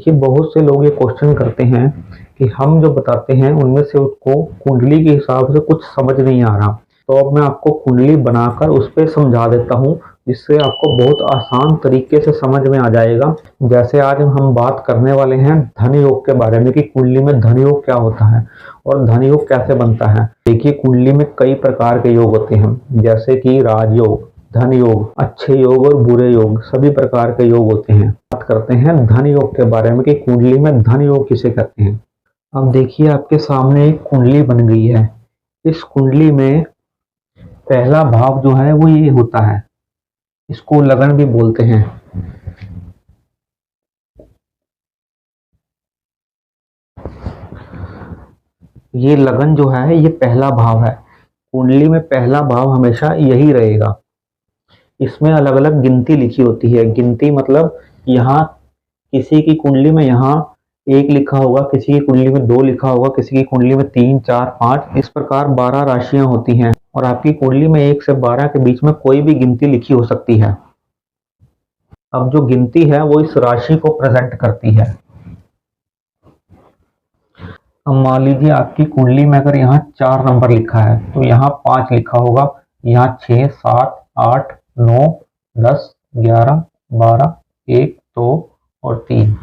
देखिए बहुत से लोग ये क्वेश्चन करते हैं कि हम जो बताते हैं उनमें से उसको कुंडली के हिसाब से कुछ समझ नहीं आ रहा। तो अब मैं आपको कुंडली बनाकर उस पर समझा देता हूँ, जिससे आपको बहुत आसान तरीके से समझ में आ जाएगा। जैसे आज हम बात करने वाले हैं धन योग के बारे में कि कुंडली में धन योग क्या होता है और धन योग कैसे बनता है। देखिए कुंडली में कई प्रकार के योग होते हैं, जैसे कि राजयोग, धन योग, अच्छे योग और बुरे योग, सभी प्रकार के योग होते हैं। बात करते हैं धन योग के बारे में कि कुंडली में धन योग किसे कहते हैं। अब देखिए आपके सामने एक कुंडली बन गई है। इस कुंडली में पहला भाव जो है वो ये होता है, इसको लगन भी बोलते हैं। ये लगन जो है ये पहला भाव है। कुंडली में पहला भाव हमेशा यही रहेगा। इसमें अलग अलग गिनती लिखी होती है। गिनती मतलब यहाँ किसी की कुंडली में यहाँ एक लिखा होगा, किसी की कुंडली में दो लिखा होगा, किसी की कुंडली में 3, 4, 5, इस प्रकार 12 राशियां होती हैं और आपकी कुंडली में 1 से 12 के बीच में कोई भी गिनती लिखी हो सकती है। अब जो गिनती है वो इस राशि को प्रेजेंट करती है। अब मान लीजिए आपकी कुंडली में अगर यहाँ 4 नंबर लिखा है तो यहाँ 5 लिखा होगा, यहाँ 6, 7, 8, 9, 10, 11, 12, 1, 2 और 3,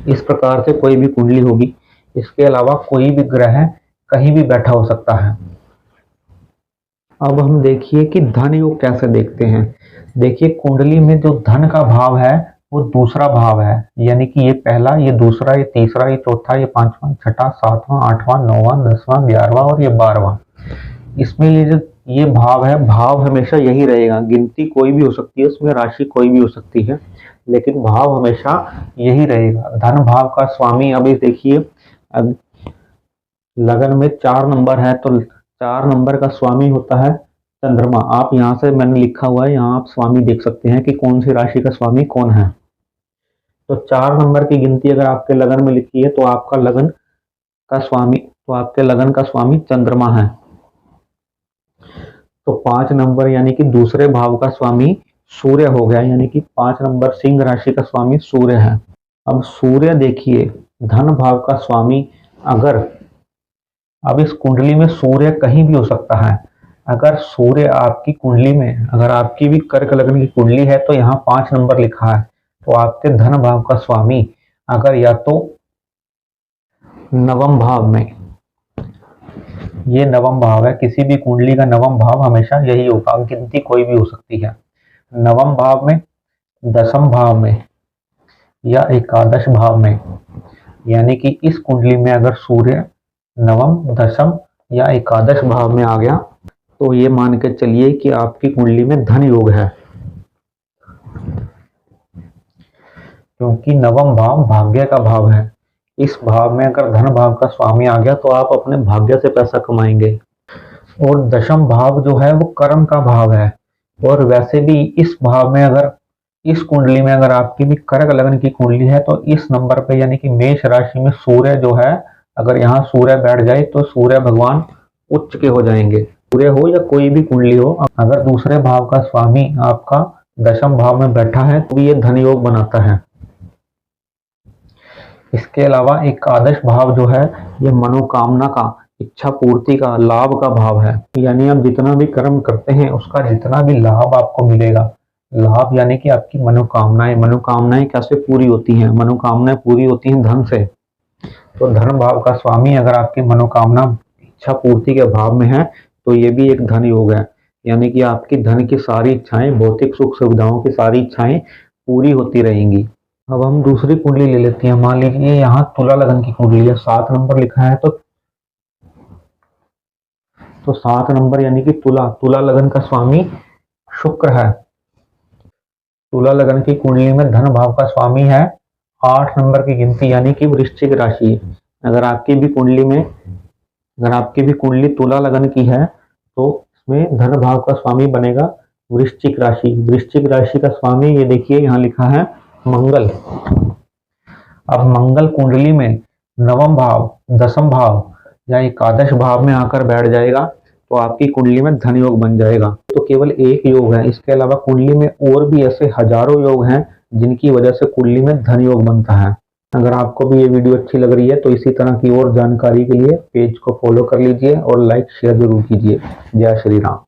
इस प्रकार से कोई भी कुंडली होगी। इसके अलावा कोई भी ग्रह कहीं भी बैठा हो सकता है। अब हम देखिए कि धन योग कैसे देखते हैं। देखिए कुंडली में जो धन का भाव है वो दूसरा भाव है, यानी कि ये पहला, ये दूसरा, ये तीसरा, ये चौथा, ये पांचवा, छठा, सातवां, आठवां, नौवां, 10वां, 11वां और ये 12वां। इसमें ये जो ये भाव है, भाव हमेशा यही रहेगा। गिनती कोई भी हो सकती है, उसमें राशि कोई भी हो सकती है, लेकिन भाव हमेशा यही रहेगा। धन भाव का स्वामी, अभी देखिए अब लगन में 4 नंबर है तो 4 नंबर का स्वामी होता है चंद्रमा। आप यहाँ से मैंने लिखा हुआ है, यहाँ आप स्वामी देख सकते हैं कि कौन सी राशि का स्वामी कौन है। तो 4 नंबर की गिनती अगर आपके लगन में लिखी है तो आपका लगन का स्वामी, तो आपके लगन का स्वामी चंद्रमा है। तो 5 नंबर यानी कि दूसरे भाव का स्वामी सूर्य हो गया, यानी कि 5 नंबर सिंह राशि का स्वामी सूर्य है। अब सूर्य देखिए धन भाव का स्वामी, अगर अब इस कुंडली में सूर्य कहीं भी हो सकता है। अगर सूर्य आपकी कुंडली में, अगर आपकी भी कर्क लग्न की कुंडली है तो यहाँ 5 नंबर लिखा है, तो आपके धन भाव का स्वामी अगर या तो नवम भाव में, ये नवम भाव है, किसी भी कुंडली का नवम भाव हमेशा यही होगा, गिनती कोई भी हो सकती है। नवम भाव में, दसम भाव में या एकादश भाव में, यानी कि इस कुंडली में अगर सूर्य नवम, दसम या एकादश भाव में आ गया तो ये मान के चलिए कि आपकी कुंडली में धन योग है, क्योंकि नवम भाव भाग्य का भाव है। इस भाव में अगर धन भाव का स्वामी आ गया तो आप अपने भाग्य से पैसा कमाएंगे। और दशम भाव जो है वो कर्म का भाव है। और वैसे भी इस भाव में, अगर इस कुंडली में अगर आपकी भी कर्क लगन की कुंडली है तो इस नंबर पे यानी कि मेष राशि में सूर्य जो है, अगर यहाँ सूर्य बैठ जाए तो सूर्य भगवान उच्च के हो जाएंगे। सूर्य हो या कोई भी कुंडली हो, अगर दूसरे भाव का स्वामी आपका दशम भाव में बैठा है तो ये धन योग बनाता है। इसके अलावा एकादश भाव जो है ये मनोकामना का, इच्छा पूर्ति का, लाभ का भाव है। यानी आप जितना भी कर्म करते हैं उसका जितना भी लाभ आपको मिलेगा। लाभ यानी कि आपकी मनोकामनाएं, मनोकामनाएं कैसे पूरी होती हैं? मनोकामनाएं पूरी होती हैं धन से। तो धन भाव का स्वामी अगर आपकी मनोकामना इच्छा पूर्ति के भाव में है तो ये भी एक धन योग है, यानी कि आपकी धन की सारी इच्छाएं, भौतिक सुख सुविधाओं की सारी इच्छाएं पूरी होती रहेंगी। अब हम दूसरी कुंडली ले लेते हैं। मान लीजिए यहाँ तुला लगन की कुंडली है, 7 नंबर लिखा है तो 7 नंबर यानी कि तुला, तुला लगन का स्वामी शुक्र है। तुला लगन की कुंडली में धन भाव का स्वामी है 8 नंबर की गिनती, यानी कि वृश्चिक राशि। अगर आपकी भी कुंडली में, अगर आपकी भी कुंडली तुला लगन की है तो इसमें धन भाव का स्वामी बनेगा वृश्चिक राशि। वृश्चिक राशि का स्वामी ये देखिए यहाँ लिखा है मंगल। अब मंगल कुंडली में नवम भाव, दसम भाव या एकादश भाव में आकर बैठ जाएगा तो आपकी कुंडली में धन योग बन जाएगा। तो केवल एक योग है, इसके अलावा कुंडली में और भी ऐसे हजारों योग हैं जिनकी वजह से कुंडली में धन योग बनता है। अगर आपको भी ये वीडियो अच्छी लग रही है तो इसी तरह की और जानकारी के लिए पेज को फॉलो कर लीजिए और लाइक शेयर जरूर कीजिए। जय श्री राम।